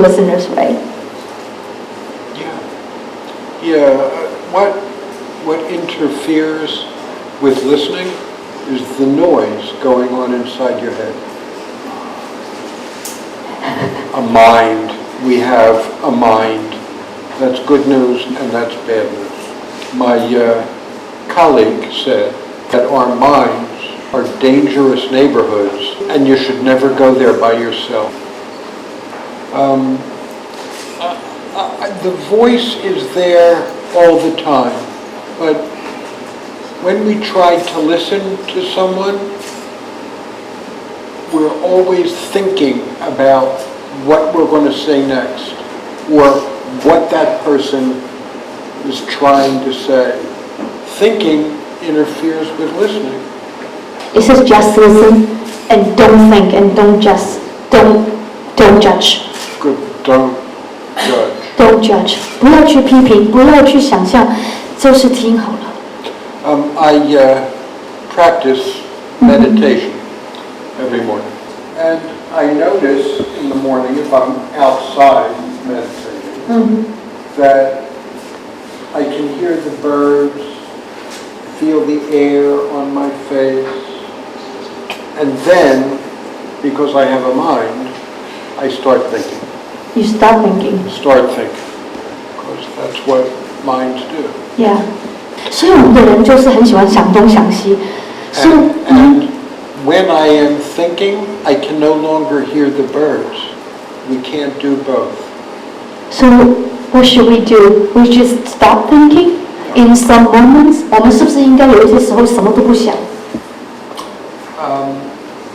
listeners, right? Yeah. What interferes with listening is the noise going on inside your head. A mind. We have a mind. That's good news and that's bad news. My colleague said that our minds are dangerous neighborhoods and you should never go there by yourself. The voice is there all the time, but when we try to listen to someone, we're always thinking about what we're going to say next, or what that person is trying to say. Thinking interferes with listening. It says just listen and don't think and don't judge. Good, don't judge. Don't judge. 不要去批评，不要去想象，就是听好了。I practice meditation every morning, and I notice in the morning if I'm outside meditating that I can hear the birds, feel the air on my face, and then, because I have a mind, I start thinking. You start thinking. Start thinking, because that's what minds do. Yeah. 所以我们的人就是很喜欢想东想西。And when I am thinking, I can no longer hear the birds. We can't do both. So what should we do? We just stop thinking in some moments. 我们是不是应该有一些时候什么都不想？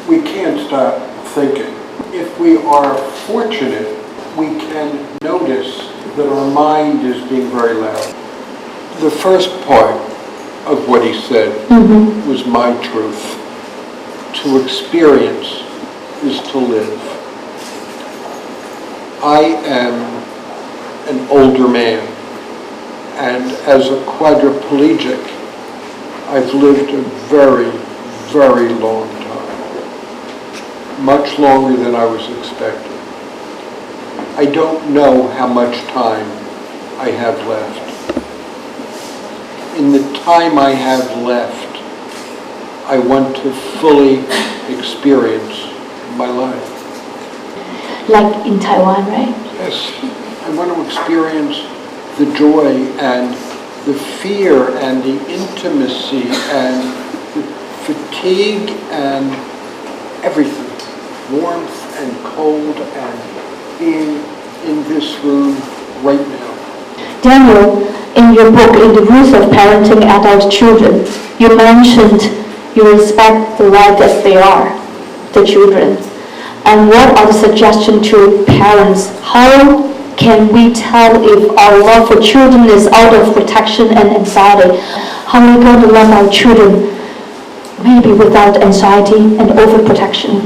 We can't stop thinking. If we are fortunate, we can notice that our mind is being very loud. The first part of what he said was my truth. To experience is to live. I am an older man, and as a quadriplegic, I've lived a very, very long time. Much longer than I was expecting. I don't know how much time I have left. In the time I have left, I want to fully experience my life. Like in Taiwan, right? Yes, I want to experience the joy and the fear and the intimacy and the fatigue and everything. Warmth and cold and being in this room right now. Daniel, in your book, In the Rules of Parenting Adult Children, you mentioned you respect the right as they are, the children. And what are the suggestions to parents? How can we tell if our love for children is out of protection and anxiety? How are we going to love our children maybe without anxiety and overprotection?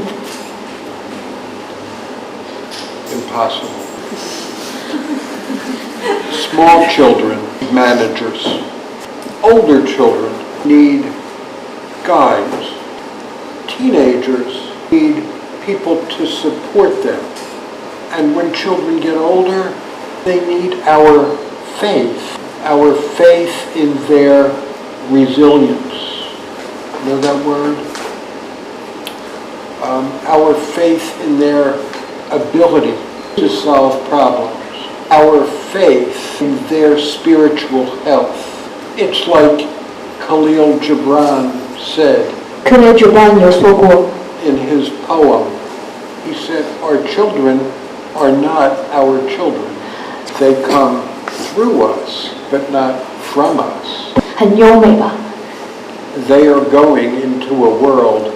Impossible. Small children, managers. Older children need guides. Teenagers need people to support them. And when children get older, they need our faith in their resilience. You know that word? Our faith in their ability to solve problems. Our faith in their spiritual health. It's like Khalil Gibran said in his poem. He said, our children are not our children. They come through us, but not from us. 很优美吧? They are going into a world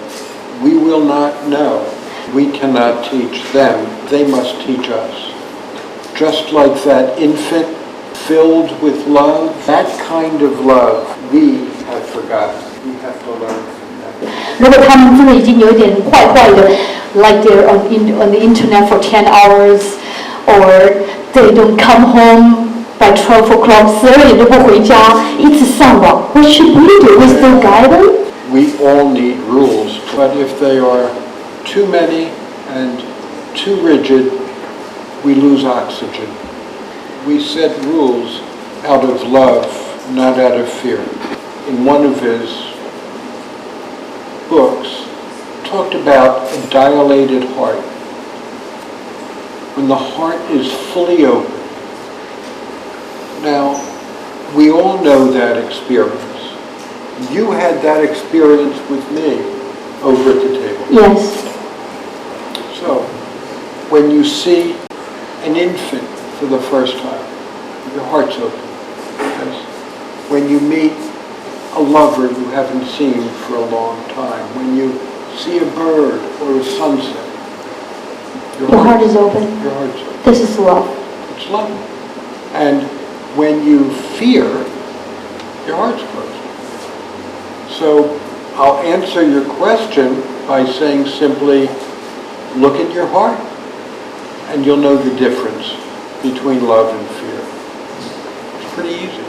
we will not know. We cannot teach them. They must teach us. Just like that infant filled with love, that kind of love we have forgotten. We have to learn from them. 如果他们真的已经有点坏坏的 like they're on the internet for 10 hours, or they don't come home by 12 o'clock, 12点都不回家，一直上网. What should we do? We still guide them? We all need rules, but if they are too many and too rigid, we lose oxygen. We set rules out of love, not out of fear. In one of his books, talked about a dilated heart. When the heart is fully open. Now, we all know that experience. You had that experience with me over at the table. Yes. So, when you see an infant for the first time, your heart's open. Yes. When you meet a lover you haven't seen for a long time, when you see a bird or a sunset, your heart is open. Your heart's open. This is love. It's love. And when you fear, your heart's closed. So I'll answer your question by saying simply, look at your heart, and you'll know the difference between love and fear. It's pretty easy.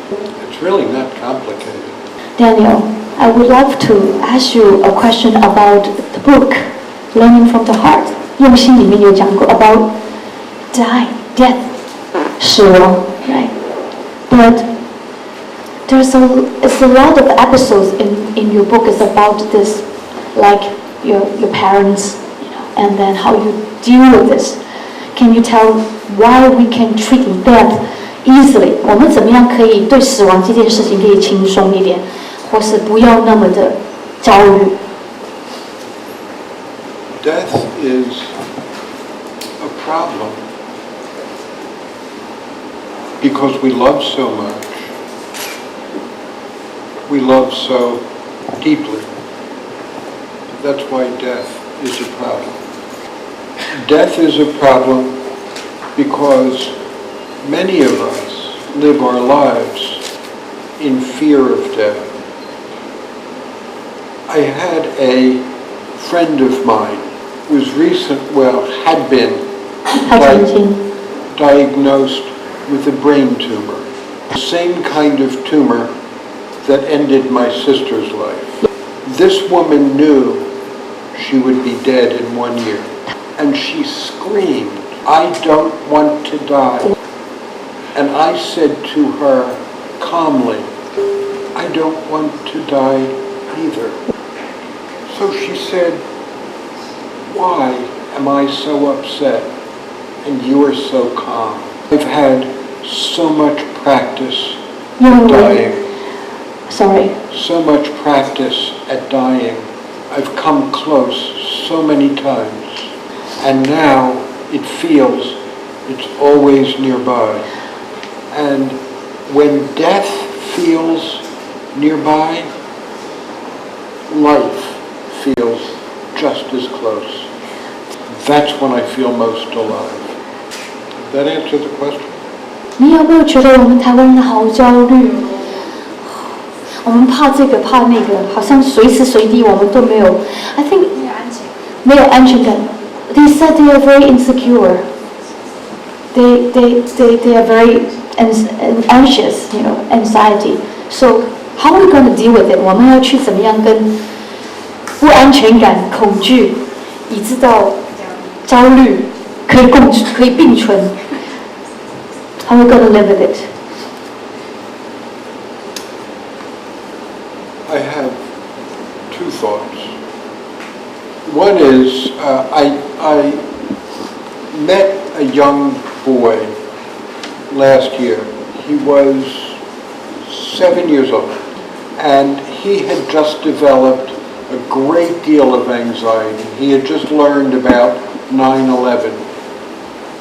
It's really not complicated. Daniel, I would love to ask you a question about the book, Learning from the Heart. 用心里面有讲过 about death, 死亡, right? But it's a lot of episodes in your book is about this, like your parents, and then how you deal with this. Can you tell why we can treat death easily? 我们怎么样可以对死亡这件事情可以轻松一点，或是不要那么的焦虑？ Death is a problem because we love so much. We love so deeply. That's why death is a problem. Death is a problem because many of us live our lives in fear of death. I had a friend of mine who had been diagnosed with a brain tumor, the same kind of tumor that ended my sister's life. This woman knew she would be dead in 1 year, and she screamed, "I don't want to die." And I said to her calmly, "I don't want to die either." So she said, "Why am I so upset and you are so calm?" I've had so much practice at dying. Sorry. So much practice at dying. I've come close so many times. And now it feels it's always nearby. And when death feels nearby, life feels just as close. That's when I feel most alive. Did that answer the question? 你有没有觉得我们台湾人好焦虑？我们怕这个怕那个，好像随时随地我们都没有。I think 没有安全感。They said they are very insecure. They are very anxious, anxiety. So how are we going to deal with it? 我们要去怎么样跟不安全感、恐惧，以致到焦虑可以并存？ How are we going to live with it? I have two thoughts. One is I met a young boy last year. He was 7 years old, and he had just developed a great deal of anxiety. He had just learned about 9/11.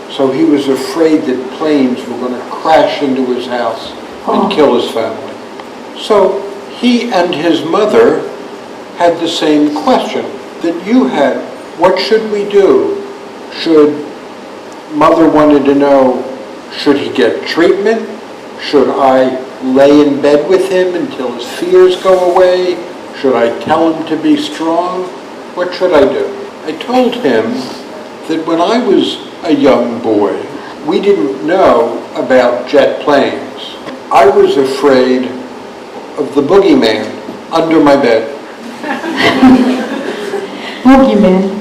So he was afraid that planes were going to crash into his house and kill his family. So he and his mother had the same question that you had. What should we do? Mother wanted to know, should he get treatment? Should I lay in bed with him until his fears go away? Should I tell him to be strong? What should I do? I told him that when I was a young boy, we didn't know about jet planes. I was afraid of the boogeyman under my bed. Boogeyman.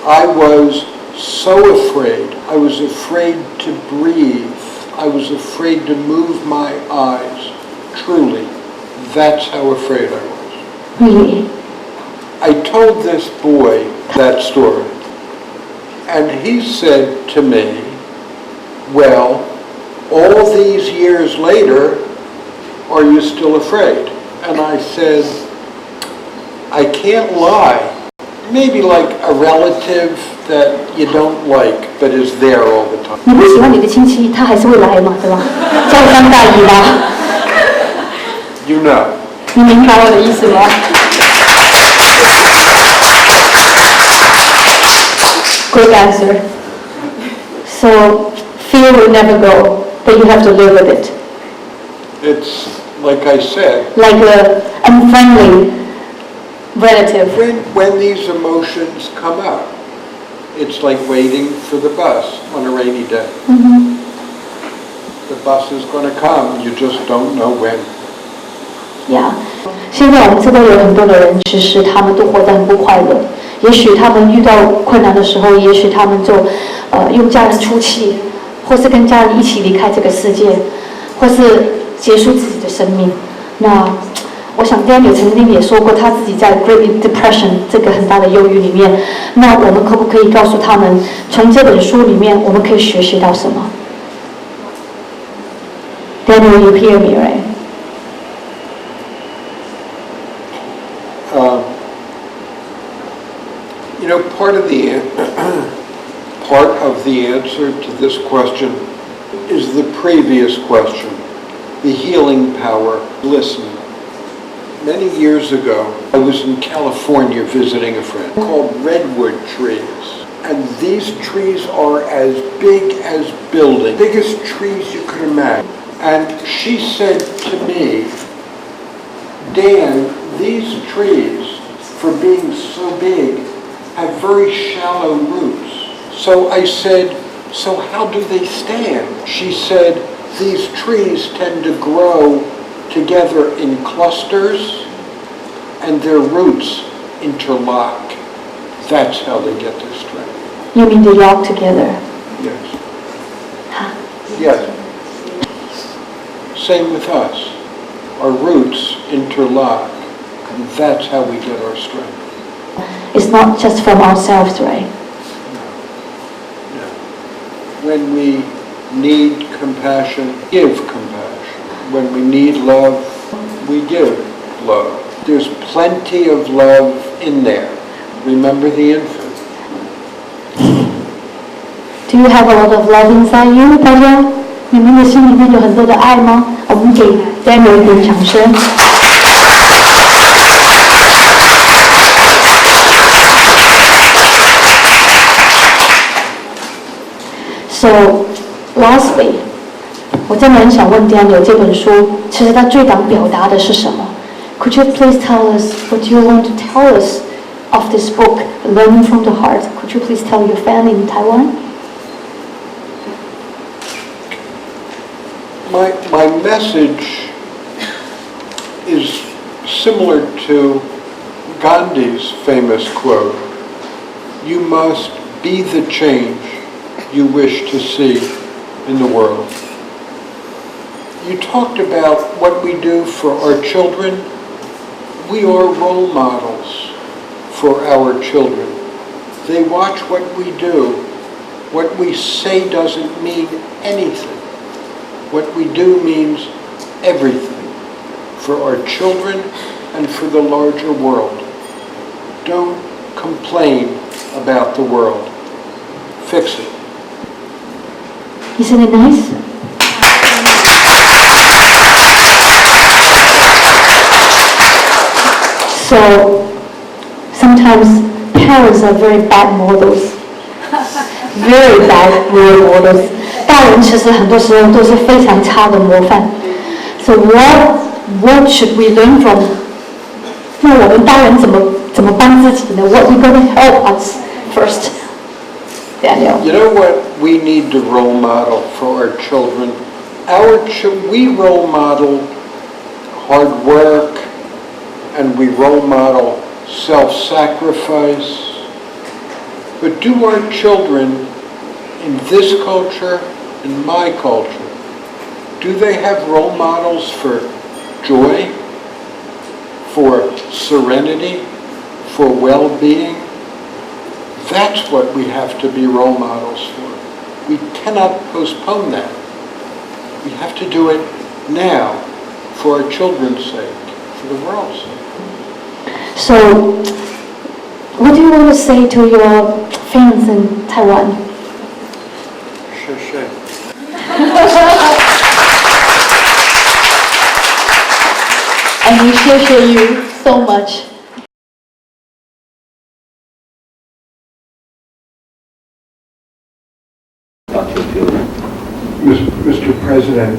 I was so afraid I was afraid to breathe. I was afraid to move my eyes. Truly, that's how afraid I was. Really? I told this boy that story, and he said to me, well, all these years later, are you still afraid? And I said, I can't lie. Maybe like a relative that you don't like, but is there all the time. 你不喜欢你的亲戚，他还是会来嘛，对吧？叫三大姨吧。You know. 你明白我的意思吗？ Good answer. So fear will never go, but you have to live with it. It's like I said. Like an unfriendly relative. When these emotions come up, it's like waiting for the bus on a rainy day. Mm-hmm. The bus is going to come, you just don't know when. Yeah. 现在我们知道有很多的人，其实他们都活得很不快乐。也许他们遇到困难的时候，也许他们就用家人出气，或是跟家人一起离开这个世界，或是结束自己的生命。那我想 Daniel 曾经也说过，他自己在 Great Depression 这个很大的忧郁里面。那我们可不可以告诉他们，从这本书里面我们可以学习到什么 ？Daniel, you hear me, right? You know, part of the answer to this question is the previous question, the healing power, listening. Many years ago, I was in California visiting a friend called redwood trees. And these trees are as big as buildings, biggest trees you could imagine. And she said to me, Dan, these trees, for being so big, have very shallow roots. So I said, so how do they stand? She said, these trees tend to grow together in clusters and their roots interlock. That's how they get their strength. You mean they lock together? Yes. Huh? Yes. Same with us. Our roots interlock. And that's how we get our strength. It's not just from ourselves, right? No. When we need compassion, give compassion. When we need love, we give love. There's plenty of love in there. Remember the infant. Do you have a lot of love inside you, 大家？你们的心里面有很多的爱吗？我们给 Daniel 一点掌声。So, lastly, 我真的很想问 Daniel 这本书，其实它最想表达的是什么 ？Could you please tell us what you want to tell us of this book, Learning from the Heart? Could you please tell your family in Taiwan? My message is similar to Gandhi's famous quote, you must be the change you wish to see in the world. You talked about what we do for our children. We are role models for our children. They watch what we do. What we say doesn't mean anything. What we do means everything for our children and for the larger world. Don't complain about the world. Fix it. Isn't it nice? So, sometimes parents are very bad models. Very bad role models. 大人其实很多时候都是非常差的模范。So what should we learn from? 那我们大人怎么帮自己呢 ？What is going to help us first, Daniel? You know what we need to role model for our children? We role model hard work, and we role model self-sacrifice. But do our children in this culture, in my culture, do they have role models for joy, for serenity, for well-being? That's what we have to be role models for. We cannot postpone that. We have to do it now for our children's sake, for the world's sake. So, what do you want to say to your fans in Taiwan? Shashay. And we share you so much. Mr. President,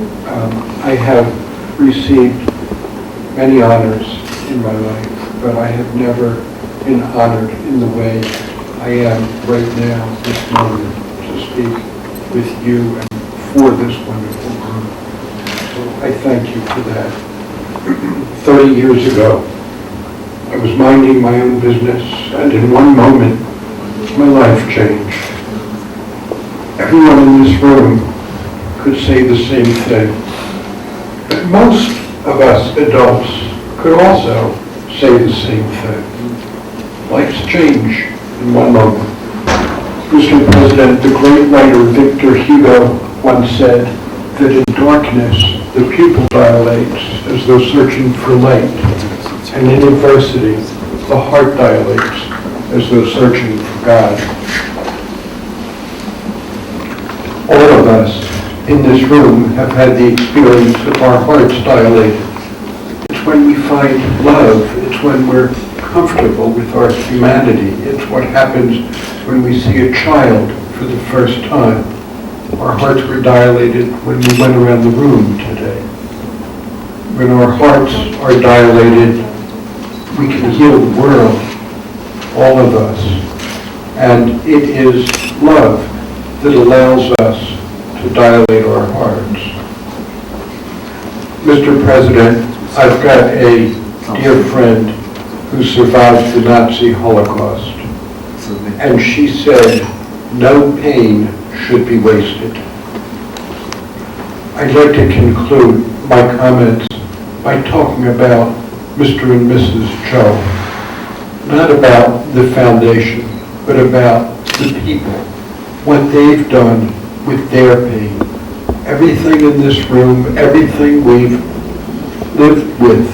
I have received many honors in my life, but I have never been honored in the way I am right now, this moment, to speak with you and for this wonderful group. So I thank you for that. 30 years ago, I was minding my own business, and in one moment, my life changed. Everyone in this room could say the same thing. But most of us adults could also say the same thing. Life's change in one moment. Mr. President, the great writer Victor Hugo once said that in darkness the pupil dilates as though searching for light, and in adversity the heart dilates as though searching for God. All of us in this room have had the experience of our hearts dilated. It's when we find love. It's when we're comfortable with our humanity. It's what happens when we see a child for the first time. Our hearts were dilated when we went around the room today. When our hearts are dilated, we can heal the world, all of us. And it is love that allows us to dilate our hearts. Mr. President, I've got a dear friend who survived the Nazi Holocaust, and she said, no pain should be wasted. I'd like to conclude my comments by talking about Mr. and Mrs. Cho, not about the foundation, but about the people, what they've done with their pain. Everything in this room, everything we've lived with